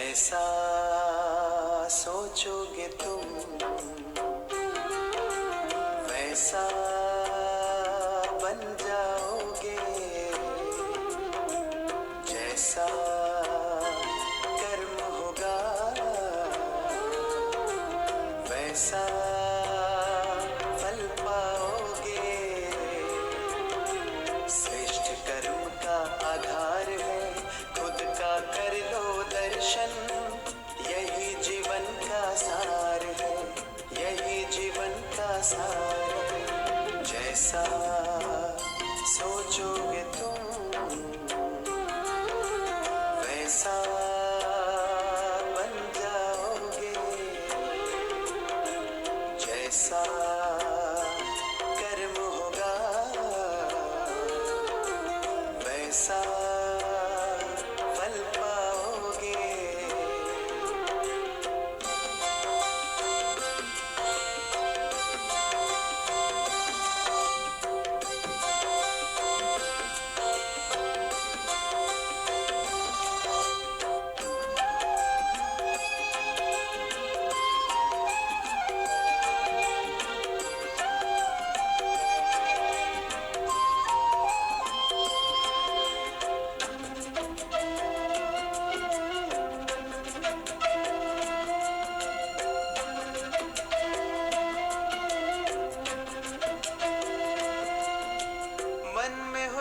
जैसा सोचोगे तुम वैसा बन जाओगे, जैसा कर्म होगा वैसा फल पाओगे। श्रेष्ठ कर्म का आधार है खुद का कर लो दर्शन, यही जीवन का सार है, यही जीवन का सार है। जैसा सोचोगे तुम वैसा बन जाओगे, जैसा कर्म होगा वैसा फल पाओगे।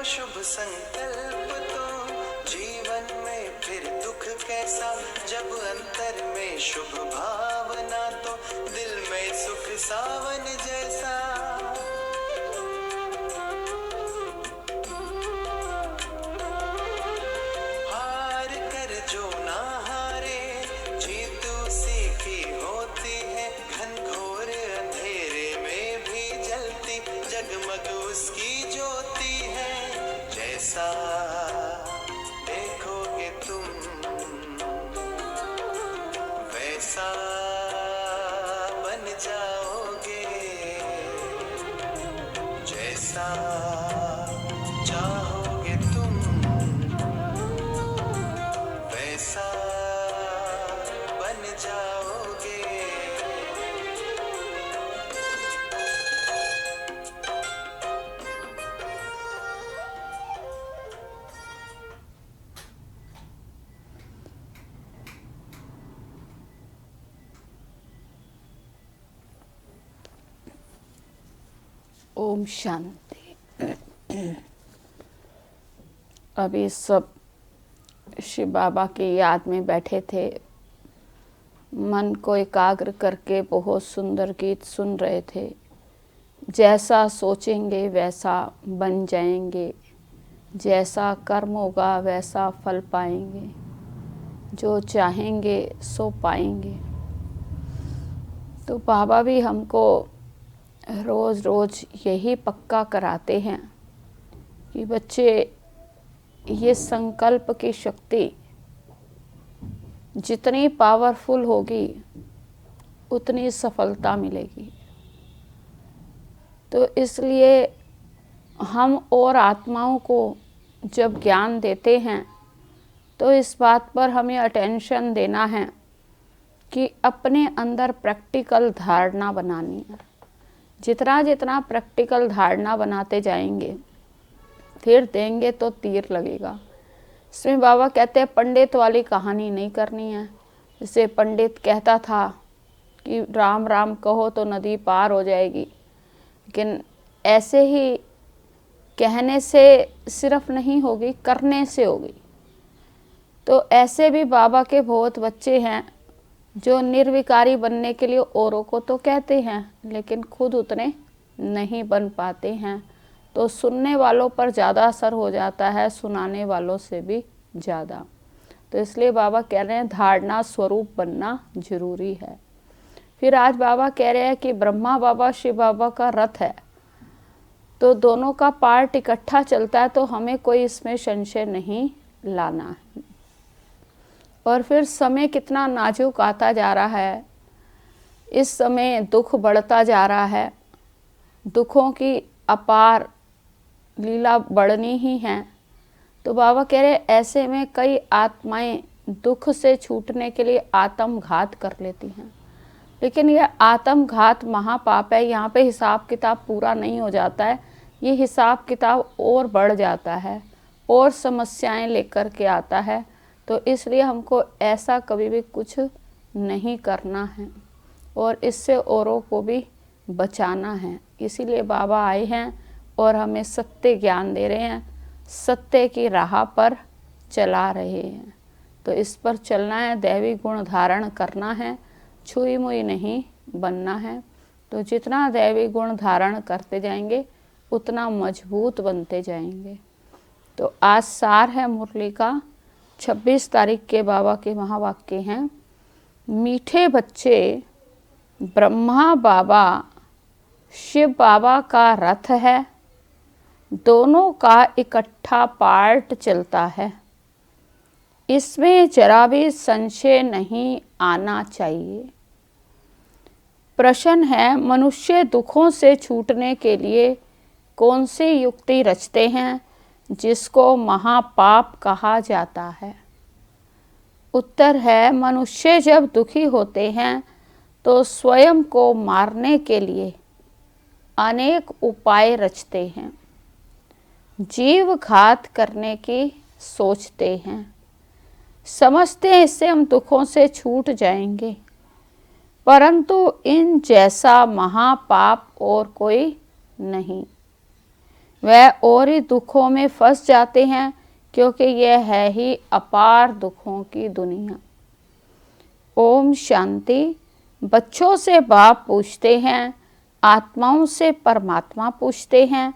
शुभ संकल्प तो जीवन में फिर दुख कैसा, जब अंतर में शुभ भावना तो दिल में सुख सावन जैसा। हार कर जो ना हारे जीत उसी की होती है, घनघोर अंधेरे में भी जलती जगमग उसकी ज्योति है। जैसा देखोगे तुम वैसा बन जाओगे, जैसा चाहोगे तुम वैसा बन जाओगे। ओम शांति। अभी सब शिव बाबा की याद में बैठे थे, मन को एकाग्र करके बहुत सुंदर गीत सुन रहे थे। जैसा सोचेंगे वैसा बन जाएंगे, जैसा कर्म होगा वैसा फल पाएंगे, जो चाहेंगे सो पाएंगे। तो बाबा भी हमको रोज़ रोज़ यही पक्का कराते हैं कि बच्चे, ये संकल्प की शक्ति जितनी पावरफुल होगी उतनी सफलता मिलेगी। तो इसलिए हम और आत्माओं को जब ज्ञान देते हैं तो इस बात पर हमें अटेंशन देना है कि अपने अंदर प्रैक्टिकल धारणा बनानी है। जितना जितना प्रैक्टिकल धारणा बनाते जाएंगे फिर देंगे तो तीर लगेगा। इसमें बाबा कहते हैं पंडित वाली कहानी नहीं करनी है। जैसे पंडित कहता था कि राम राम कहो तो नदी पार हो जाएगी, लेकिन ऐसे ही कहने से सिर्फ नहीं होगी, करने से होगी। तो ऐसे भी बाबा के बहुत बच्चे हैं जो निर्विकारी बनने के लिए औरों को तो कहते हैं लेकिन खुद उतने नहीं बन पाते हैं। तो सुनने वालों पर ज़्यादा असर हो जाता है, सुनाने वालों से भी ज़्यादा। तो इसलिए बाबा कह रहे हैं धारणा स्वरूप बनना जरूरी है। फिर आज बाबा कह रहे हैं कि ब्रह्मा बाबा शिव बाबा का रथ है, तो दोनों का पार्ट इकट्ठा चलता है, तो हमें कोई इसमें संशय नहीं लाना है। और फिर समय कितना नाजुक आता जा रहा है, इस समय दुख बढ़ता जा रहा है, दुखों की अपार लीला बढ़नी ही है। तो बाबा कह रहे ऐसे में कई आत्माएं दुख से छूटने के लिए आत्मघात कर लेती हैं, लेकिन यह आत्मघात महापाप है। यहाँ पे हिसाब किताब पूरा नहीं हो जाता है, ये हिसाब किताब और बढ़ जाता है और समस्याएं लेकर के आता है। तो इसलिए हमको ऐसा कभी भी कुछ नहीं करना है और इससे औरों को भी बचाना है। इसीलिए बाबा आए हैं और हमें सत्य ज्ञान दे रहे हैं, सत्य की राह पर चला रहे हैं। तो इस पर चलना है, दैवी गुण धारण करना है, छुई मुई नहीं बनना है। तो जितना दैवी गुण धारण करते जाएंगे उतना मजबूत बनते जाएंगे। तो आज सार है मुरली का। 26 तारीख के बाबा के महावाक्य हैं, मीठे बच्चे ब्रह्मा बाबा शिव बाबा का रथ है, दोनों का इकट्ठा पार्ट चलता है, इसमें जरा भी संशय नहीं आना चाहिए। प्रश्न है, मनुष्य दुखों से छूटने के लिए कौन सी युक्ति रचते हैं जिसको महापाप कहा जाता है? उत्तर है, मनुष्य जब दुखी होते हैं तो स्वयं को मारने के लिए अनेक उपाय रचते हैं, जीव घात करने की सोचते हैं, समझते हैं इससे हम दुखों से छूट जाएंगे, परंतु इन जैसा महापाप और कोई नहीं। वह और ही दुखों में फंस जाते हैं, क्योंकि यह है ही अपार दुखों की दुनिया। ओम शांति। बच्चों से बाप पूछते हैं, आत्माओं से परमात्मा पूछते हैं,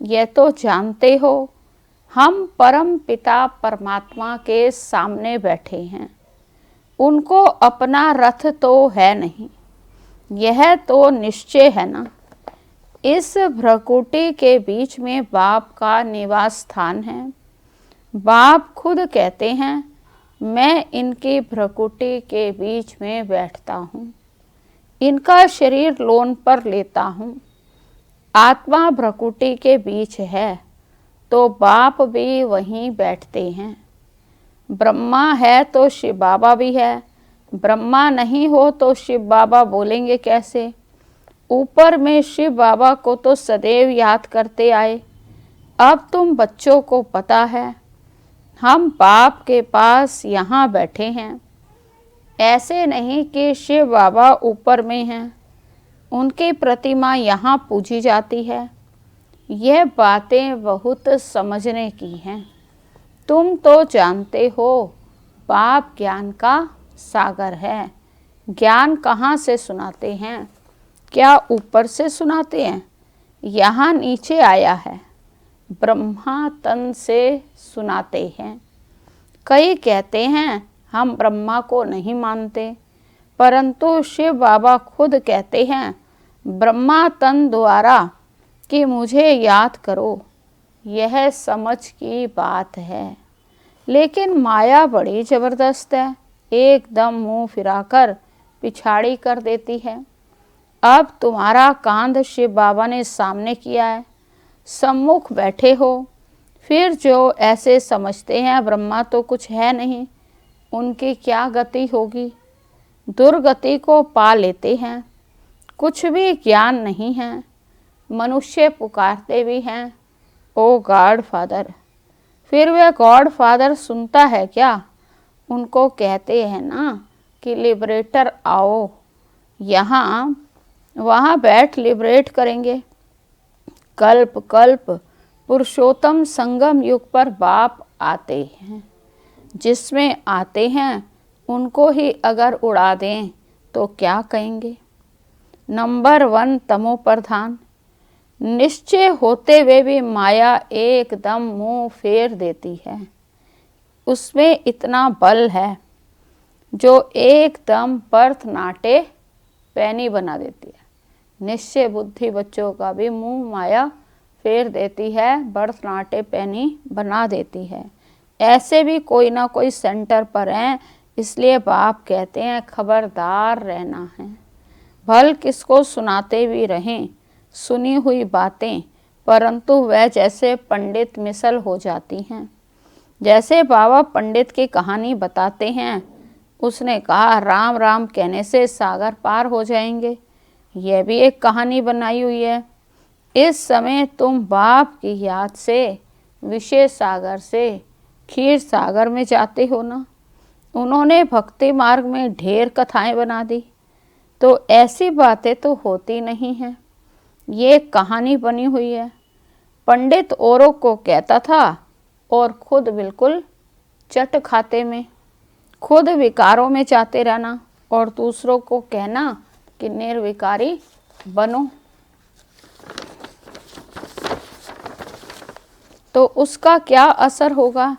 यह तो जानते हो हम परम पिता परमात्मा के सामने बैठे हैं, उनको अपना रथ तो है नहीं, यह तो निश्चय है ना। इस भ्रकुटी के बीच में बाप का निवास स्थान है। बाप खुद कहते हैं, मैं इनकी भ्रकुटी के बीच में बैठता हूँ, इनका शरीर लोन पर लेता हूँ। आत्मा भ्रकुटी के बीच है तो बाप भी वहीं बैठते हैं। ब्रह्मा है तो शिव बाबा भी है, ब्रह्मा नहीं हो तो शिव बाबा बोलेंगे कैसे? ऊपर में शिव बाबा को तो सदैव याद करते आए। अब तुम बच्चों को पता है हम बाप के पास यहाँ बैठे हैं, ऐसे नहीं कि शिव बाबा ऊपर में हैं, उनकी प्रतिमा यहाँ पूजी जाती है। यह बातें बहुत समझने की हैं। तुम तो जानते हो बाप ज्ञान का सागर है। ज्ञान कहाँ से सुनाते हैं? क्या ऊपर से सुनाते हैं? यहाँ नीचे आया है, ब्रह्मा तन से सुनाते हैं। कई कहते हैं हम ब्रह्मा को नहीं मानते, परंतु शिव बाबा खुद कहते हैं ब्रह्मा तन द्वारा कि मुझे याद करो। यह समझ की बात है, लेकिन माया बड़ी ज़बरदस्त है, एकदम मुंह फिराकर पिछाड़ी कर देती है। अब तुम्हारा कांध शिव बाबा ने सामने किया है, सम्मुख बैठे हो, फिर जो ऐसे समझते हैं ब्रह्मा तो कुछ है नहीं, उनकी क्या गति होगी? दुर्गति को पा लेते हैं, कुछ भी ज्ञान नहीं है। मनुष्य पुकारते भी हैं ओ गॉड फादर, फिर वह गॉड फादर सुनता है क्या? उनको कहते हैं ना कि लिबरेटर आओ, यहाँ वहाँ बैठ लिबरेट करेंगे। कल्प कल्प पुरुषोत्तम संगम युग पर बाप आते हैं, जिसमें आते हैं उनको ही अगर उड़ा दें तो क्या कहेंगे? नंबर 1 तमो प्रधान। निश्चय होते हुए भी माया एकदम मुंह फेर देती है। उसमें इतना बल है जो एकदम बर्थ नाटे पैनी बना देती है। निश्चय बुद्धि बच्चों का भी मुंह माया फेर देती है, बर्थ नाटे पैनी बना देती है। ऐसे भी कोई ना कोई सेंटर पर हैं, इसलिए बाप कहते हैं खबरदार रहना है। भल किसको सुनाते भी रहें सुनी हुई बातें, परंतु वह जैसे पंडित मिसल हो जाती हैं। जैसे बाबा पंडित की कहानी बताते हैं, उसने कहा राम राम कहने से सागर पार हो जाएंगे। यह भी एक कहानी बनाई हुई है। इस समय तुम बाप की याद से विषय सागर से क्षीर सागर में जाते हो ना। उन्होंने भक्ति मार्ग में ढेर कथाएं बना दी, तो ऐसी बातें तो होती नहीं हैं। ये कहानी बनी हुई है। पंडित औरों को कहता था और खुद बिल्कुल चट खाते में, खुद विकारों में जाते रहना और दूसरों को कहना कि निर्विकारी बनो। तो उसका क्या असर होगा।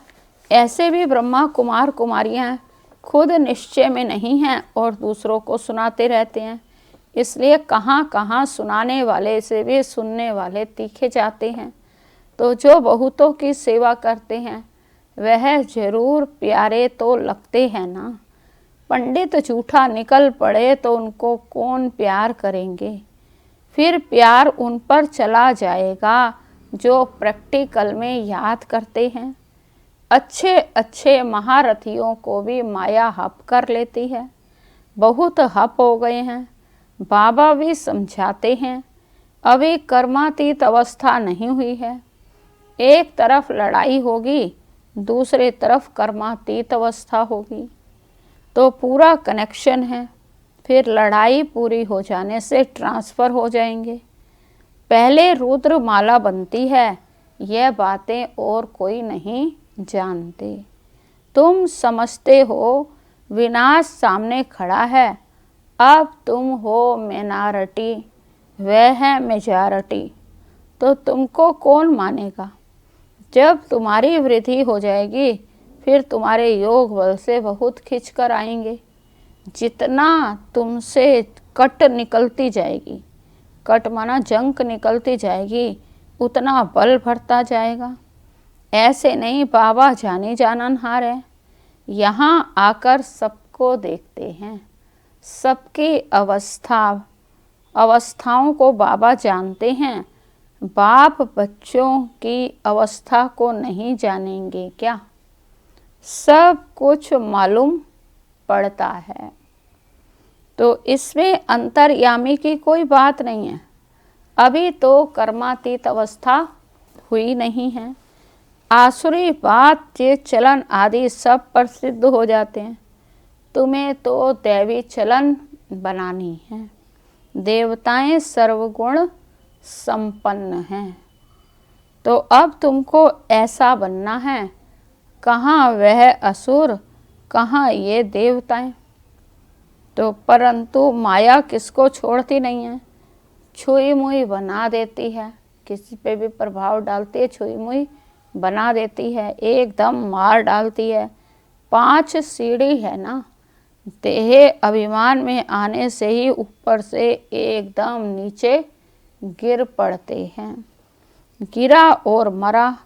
ऐसे भी ब्रह्मा कुमार कुमारियां खुद निश्चय में नहीं हैं और दूसरों को सुनाते रहते हैं। इसलिए कहाँ कहाँ सुनाने वाले से भी सुनने वाले तीखे जाते हैं। तो जो बहुतों की सेवा करते हैं वह जरूर प्यारे तो लगते हैं ना। पंडित झूठा निकल पड़े तो उनको कौन प्यार करेंगे। फिर प्यार उन पर चला जाएगा जो प्रैक्टिकल में याद करते हैं। अच्छे अच्छे महारथियों को भी माया हप कर लेती है। बहुत हप हो गए हैं। बाबा भी समझाते हैं अभी कर्मातीत अवस्था नहीं हुई है। एक तरफ लड़ाई होगी, दूसरी तरफ कर्मातीत अवस्था होगी, तो पूरा कनेक्शन है। फिर लड़ाई पूरी हो जाने से ट्रांसफ़र हो जाएंगे। पहले रुद्र माला बनती है, यह बातें और कोई नहीं जानते। तुम समझते हो विनाश सामने खड़ा है, अब तुम हो मिनॉरिटी, वह है मेजॉरिटी, तो तुमको कौन मानेगा। जब तुम्हारी वृद्धि हो जाएगी फिर तुम्हारे योग बल से बहुत खिंच कर आएंगे। जितना तुमसे कट निकलती जाएगी, कट माना जंक निकलती जाएगी, उतना बल भरता जाएगा। ऐसे नहीं, बाबा जानी जाननहार है। यहाँ आकर सबको देखते हैं, सबकी अवस्थाओं को बाबा जानते हैं। बाप बच्चों की अवस्था को नहीं जानेंगे क्या। सब कुछ मालूम पड़ता है। तो इसमें अंतर्यामी की कोई बात नहीं है। अभी तो कर्मातीत अवस्था हुई नहीं है। आसुरी बात ये चलन आदि सब प्रसिद्ध हो जाते हैं। तुम्हें तो दैवी चलन बनानी है। देवताएं सर्वगुण संपन्न हैं, तो अब तुमको ऐसा बनना है। कहाँ वह असुर, कहाँ ये देवताएं। तो परंतु माया किसको छोड़ती नहीं है, छुई मुई बना देती है। किसी पे भी प्रभाव डालती है, छुई मुई बना देती है, एकदम मार डालती है। 5 सीढ़ी है ना, देह अभिमान में आने से ही ऊपर से एकदम नीचे गिर पड़ते हैं। गिरा और मरा।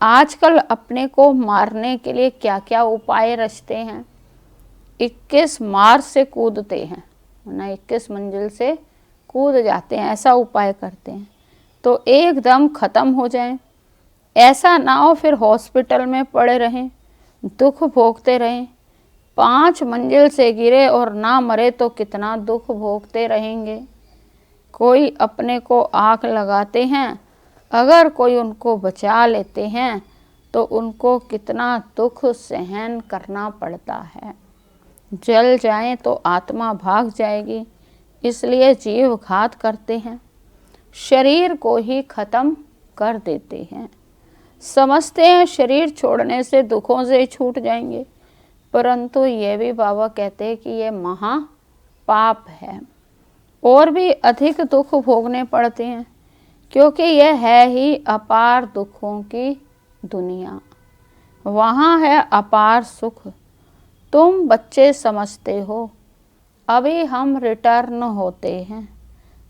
आजकल अपने को मारने के लिए क्या क्या उपाय रचते हैं। 21 मार्च से कूदते हैं ना, 21 मंजिल से कूद जाते हैं, ऐसा उपाय करते हैं तो एकदम ख़त्म हो जाए। ऐसा ना हो फिर हॉस्पिटल में पड़े रहें, दुख भोगते रहें। 5 मंजिल से गिरे और ना मरे तो कितना दुख भोगते रहेंगे। कोई अपने को आग लगाते हैं, अगर कोई उनको बचा लेते हैं तो उनको कितना दुख सहन करना पड़ता है। जल जाए तो आत्मा भाग जाएगी, इसलिए जीव घात करते हैं, शरीर को ही खत्म कर देते हैं। समझते हैं शरीर छोड़ने से दुखों से छूट जाएंगे, परंतु ये भी बाबा कहते हैं कि ये महा पाप है और भी अधिक दुख भोगने पड़ते हैं, क्योंकि यह है ही अपार दुखों की दुनिया। वहाँ है अपार सुख। तुम बच्चे समझते हो, अभी हम रिटर्न होते हैं,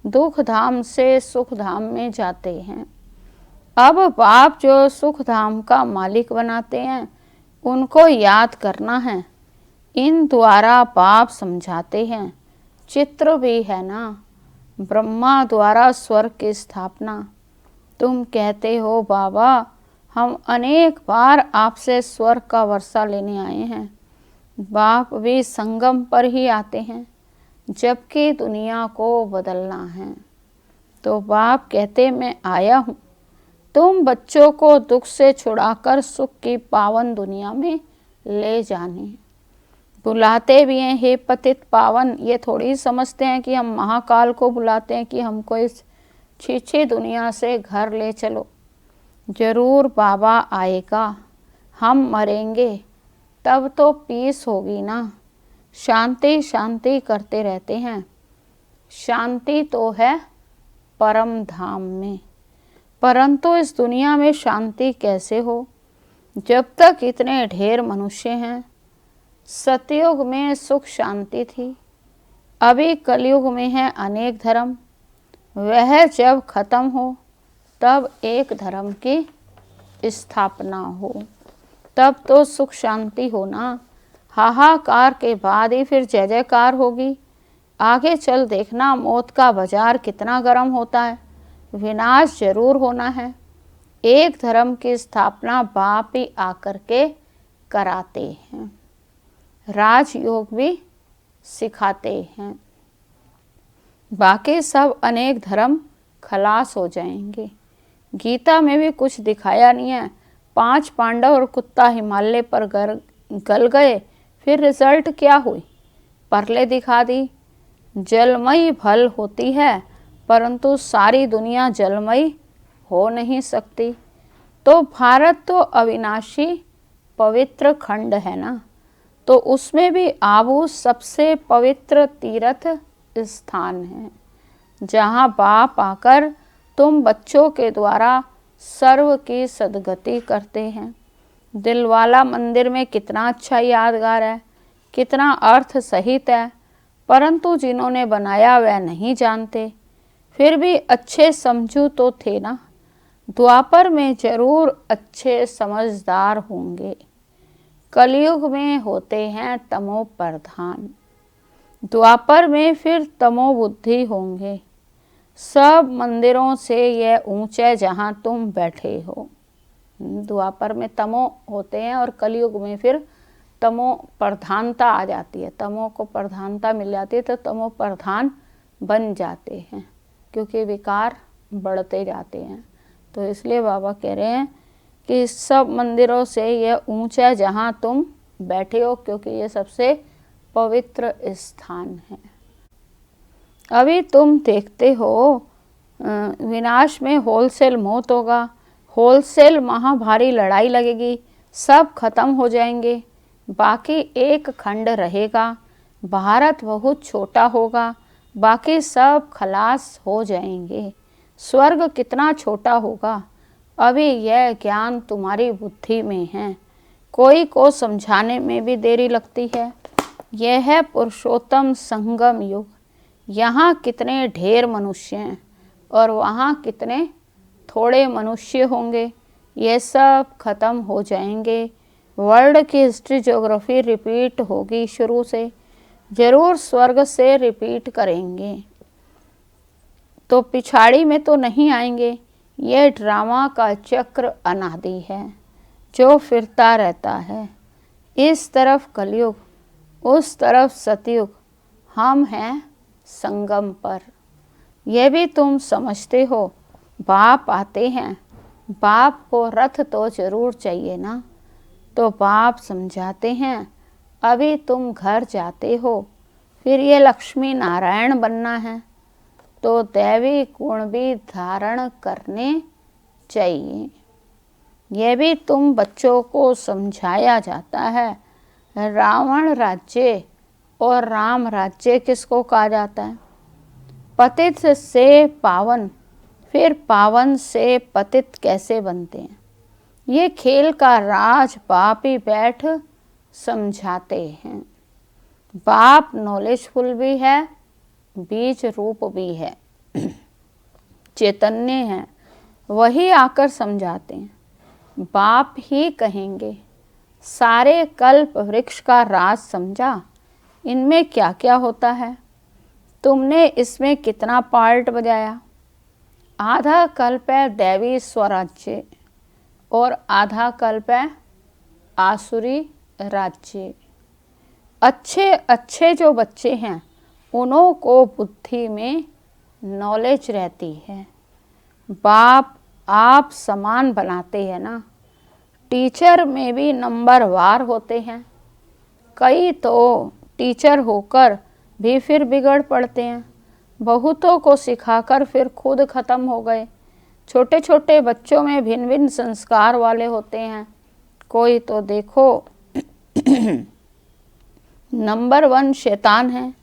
दुख धाम से सुख धाम में जाते हैं। अब बाप जो सुख धाम का मालिक बनाते हैं उनको याद करना है। इन द्वारा बाप समझाते हैं। चित्र भी है ना, ब्रह्मा द्वारा स्वर्ग की स्थापना। तुम कहते हो बाबा हम अनेक बार आपसे स्वर्ग का वर्षा लेने आए हैं। बाप भी संगम पर ही आते हैं जबकि दुनिया को बदलना है। तो बाप कहते मैं आया हूँ तुम बच्चों को दुख से छुड़ाकर सुख की पावन दुनिया में ले जाने। बुलाते भी हैं हे पतित पावन। ये थोड़ी समझते हैं कि हम महाकाल को बुलाते हैं कि हमको इस छीछी दुनिया से घर ले चलो। जरूर बाबा आएगा, हम मरेंगे तब तो पीस होगी ना। शांति शांति करते रहते हैं। शांति तो है परम धाम में, परंतु इस दुनिया में शांति कैसे हो जब तक इतने ढेर मनुष्य हैं। सतयुग में सुख शांति थी, अभी कलयुग में है अनेक धर्म। वह जब खत्म हो तब एक धर्म की स्थापना हो, तब तो सुख शांति हो ना। हाहाकार के बाद ही फिर जय जयकार होगी। आगे चल देखना मौत का बाजार कितना गर्म होता है। विनाश जरूर होना है। एक धर्म की स्थापना बाप ही आकर के कराते हैं, राजयोग भी सिखाते हैं। बाकी सब अनेक धर्म खलास हो जाएंगे। गीता में भी कुछ दिखाया नहीं है। 5 पांडव और कुत्ता हिमालय पर गल गए, फिर रिजल्ट क्या हुई? परले दिखा दी। जलमयी भल होती है परंतु सारी दुनिया जलमयी हो नहीं सकती। तो भारत तो अविनाशी पवित्र खंड है ना, तो उसमें भी आबू सबसे पवित्र तीर्थ स्थान है जहाँ बाप आकर तुम बच्चों के द्वारा सर्व की सदगति करते हैं। दिलवाला मंदिर में कितना अच्छा यादगार है, कितना अर्थ सहित है, परंतु जिन्होंने बनाया वह नहीं जानते। फिर भी अच्छे समझू तो थे ना। द्वापर में जरूर अच्छे समझदार होंगे, कलयुग में होते हैं तमो प्रधान। द्वापर में फिर तमो बुद्धि होंगे। सब मंदिरों से यह ऊंचे जहाँ तुम बैठे हो। द्वापर में तमो होते हैं और कलयुग में फिर तमो प्रधानता आ जाती है। तमो को प्रधानता मिल जाती है तो तमो प्रधान बन जाते हैं, क्योंकि विकार बढ़ते जाते हैं। तो इसलिए बाबा कह रहे हैं कि सब मंदिरों से यह ऊंचा जहाँ तुम बैठे हो, क्योंकि ये सबसे पवित्र स्थान है। अभी तुम देखते हो विनाश में होलसेल मौत होगा, होलसेल महाभारी लड़ाई लगेगी, सब खत्म हो जाएंगे, बाकी एक खंड रहेगा। भारत बहुत छोटा होगा, बाकी सब खलास हो जाएंगे। स्वर्ग कितना छोटा होगा। अभी यह ज्ञान तुम्हारी बुद्धि में है, कोई को समझाने में भी देरी लगती है। यह है पुरुषोत्तम संगम युग। यहाँ कितने ढेर मनुष्य हैं और वहाँ कितने थोड़े मनुष्य होंगे। ये सब खत्म हो जाएंगे। वर्ल्ड की हिस्ट्री ज्योग्राफी रिपीट होगी शुरू से, जरूर स्वर्ग से रिपीट करेंगे। तो पिछाड़ी में तो नहीं आएंगे। यह ड्रामा का चक्र अनादि है जो फिरता रहता है। इस तरफ कलयुग, उस तरफ सतयुग, हम हैं संगम पर। यह भी तुम समझते हो। बाप आते हैं, बाप को रथ तो जरूर चाहिए ना, तो बाप समझाते हैं अभी तुम घर जाते हो, फिर ये लक्ष्मी नारायण बनना है तो दैवी गुण भी धारण करने चाहिए। यह भी तुम बच्चों को समझाया जाता है। रावण राज्य और राम राज्य किसको कहा जाता है? पतित से पावन, फिर पावन से पतित कैसे बनते हैं? ये खेल का राज बाप ही बैठ समझाते हैं। बाप नॉलेजफुल भी है, बीज रूप भी है, चैतन्य है, वही आकर समझाते हैं। बाप ही कहेंगे सारे कल्प वृक्ष का राज समझा, इनमें क्या क्या होता है, तुमने इसमें कितना पार्ट बजाया। आधा कल्प है दैवी स्वराज्य, और आधा कल्प है आसुरी राज्य। अच्छे अच्छे जो बच्चे हैं उन्हों को बुद्धि में नॉलेज रहती है। बाप आप समान बनाते हैं ना, टीचर में भी नंबरवार होते हैं। कई तो टीचर होकर भी फिर बिगड़ पड़ते हैं, बहुतों को सिखाकर फिर खुद खत्म हो गए। छोटे छोटे बच्चों में भिन्न भिन्न संस्कार वाले होते हैं। कोई तो देखो नंबर 1 शैतान है,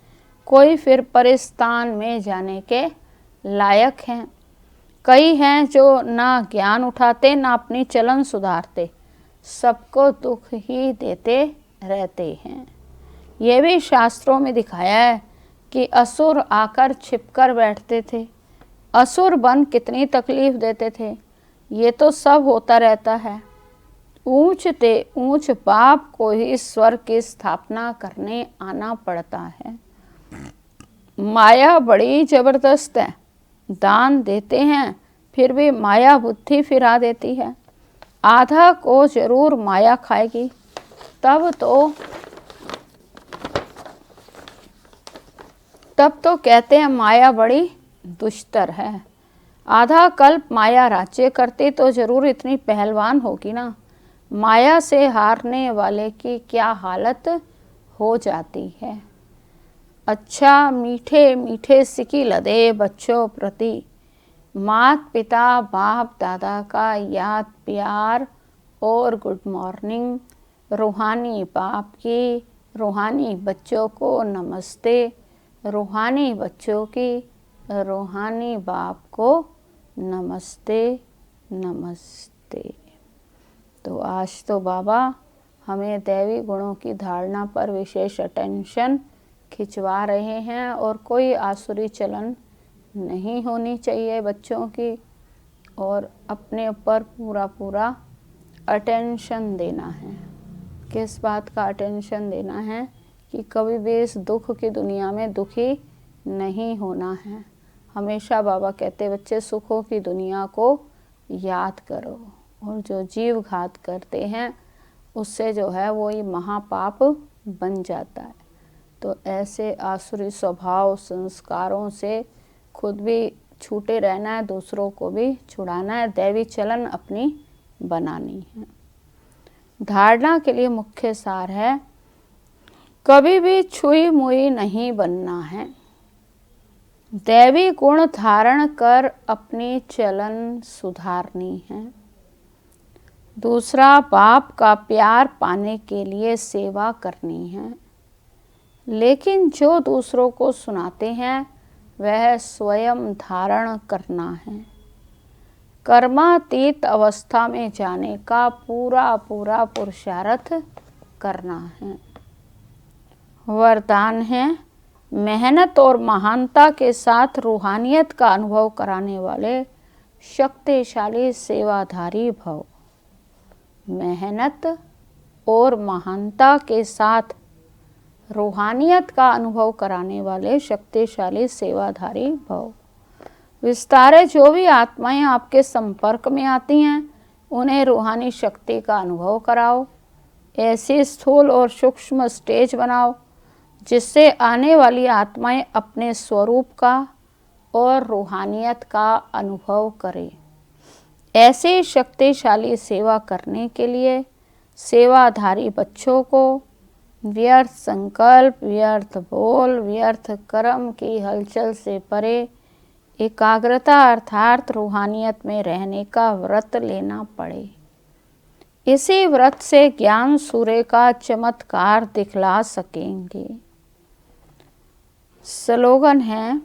कोई फिर परिस्तान में जाने के लायक हैं। कई हैं जो ना ज्ञान उठाते ना अपनी चलन सुधारते, सबको दुख ही देते रहते हैं। ये भी शास्त्रों में दिखाया है कि असुर आकर छिपकर बैठते थे, असुर बन कितनी तकलीफ देते थे। ये तो सब होता रहता है। ऊंच ते ऊंच बाप को ही स्वर्ग की स्थापना करने आना पड़ता है। माया बड़ी जबरदस्त है, दान देते हैं फिर भी माया बुद्धि फिरा देती है। आधा को जरूर माया खाएगी, तब तो कहते हैं माया बड़ी दुष्टर है। आधा कल्प माया राज्य करती तो जरूर इतनी पहलवान होगी ना। माया से हारने वाले की क्या हालत हो जाती है। अच्छा मीठे मीठे सिकी लदे बच्चों प्रति मात पिता बाप दादा का याद प्यार और गुड मॉर्निंग। रूहानी बाप की रूहानी बच्चों को नमस्ते, रूहानी बच्चों की रूहानी बाप को नमस्ते नमस्ते। तो आज तो बाबा हमें दैवी गुणों की धारणा पर विशेष अटेंशन खिंचवा रहे हैं और कोई आसुरी चलन नहीं होनी चाहिए बच्चों की, और अपने ऊपर पूरा पूरा अटेंशन देना है। किस बात का अटेंशन देना है कि कभी भी इस दुख की दुनिया में दुखी नहीं होना है। हमेशा बाबा कहते बच्चे सुखों की दुनिया को याद करो, और जो जीव घात करते हैं उससे जो है वो ये महापाप बन जाता है। तो ऐसे आसुरी स्वभाव संस्कारों से खुद भी छूटे रहना है, दूसरों को भी छुड़ाना है, दैवी चलन अपनी बनानी है। धारणा के लिए मुख्य सार है कभी भी छुई मुई नहीं बनना है। दैवी गुण धारण कर अपनी चलन सुधारनी है। दूसरा, बाप का प्यार पाने के लिए सेवा करनी है। लेकिन जो दूसरों को सुनाते हैं वह स्वयं धारण करना है। कर्मातीत अवस्था में जाने का पूरा पूरा पुरुषार्थ करना है। वरदान है मेहनत और महानता के साथ रूहानियत का अनुभव कराने वाले शक्तिशाली सेवाधारी भव। मेहनत और महानता के साथ रूहानियत का अनुभव कराने वाले शक्तिशाली सेवाधारी भव। विस्तारे जो भी आत्माएं आपके संपर्क में आती हैं उन्हें रूहानी शक्ति का अनुभव कराओ। ऐसी स्थूल और सूक्ष्म स्टेज बनाओ जिससे आने वाली आत्माएं अपने स्वरूप का और रूहानियत का अनुभव करें। ऐसे शक्तिशाली सेवा करने के लिए सेवाधारी बच्चों को व्यर्थ संकल्प, व्यर्थ बोल, व्यर्थ कर्म की हलचल से परे एकाग्रता अर्थात रूहानियत में रहने का व्रत लेना पड़े। इसी व्रत से ज्ञान सूर्य का चमत्कार दिखला सकेंगे। स्लोगन है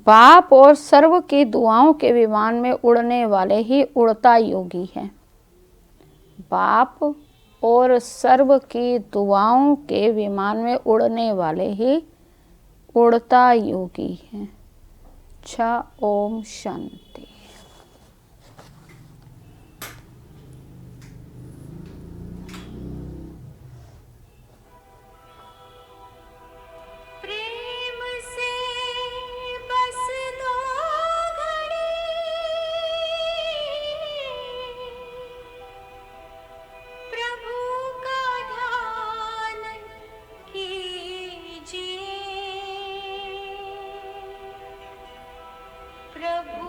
बाप और सर्व की दुआओं के विमान में उड़ने वाले ही उड़ता योगी है। बाप और सर्व की दुआओं के विमान में उड़ने वाले ही उड़ता योगी है। अच्छा, ओम शांति। प्रेम से बस दो घड़ी प्रभु